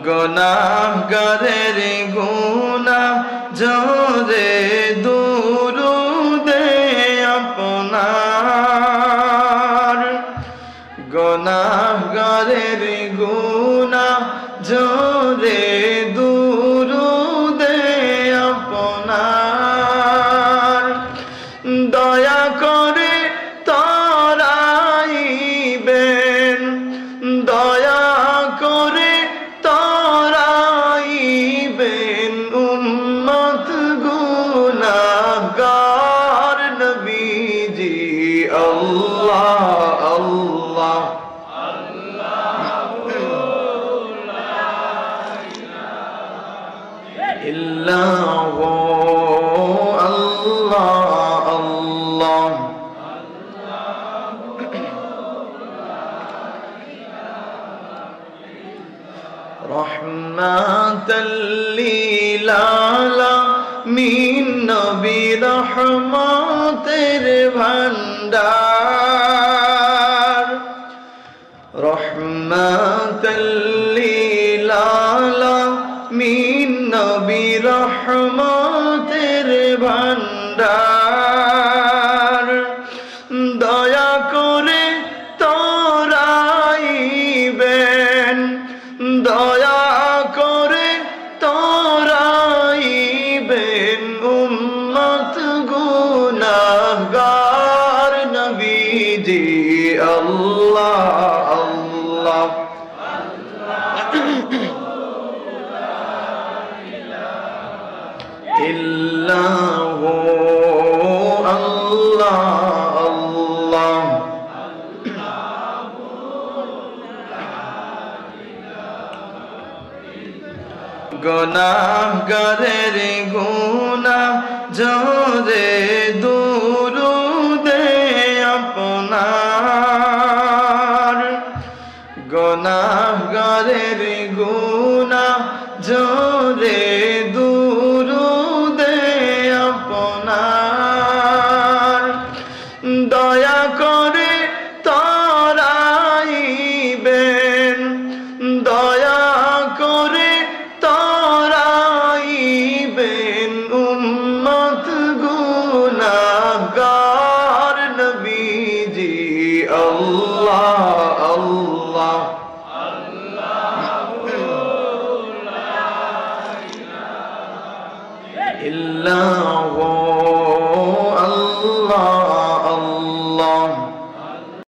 গুনাহগারের গুনাহ জোরে দুরুদে আপনার গুনাহগারের গুনাহ জোরে দুরুদে আপনার দয়া করে তরাইবেন দয়া করে তরাইবেন উম্মত গুনাহগার নবীজি আল্লাহ আল্লাহ ইল্লাহু আল্লাহ আল্লাহ রহমাতাল লিল আলামিন নবী রহমতের ভান্ডার রহমাতাল লিল আলামিন নবী রহমতের ভান্ডার দয়া করে তরাইবেন দয়া করে তরাইবেন উম্মত গুনাহগার নবীজি আল্লাহ আল্লাহ ইল্লাহু আল্লাহ আল্লাহ গুনাহগারের গুনাহ জোরে দুরুদে আপনার গুনাহগারের গুনাহ জোরে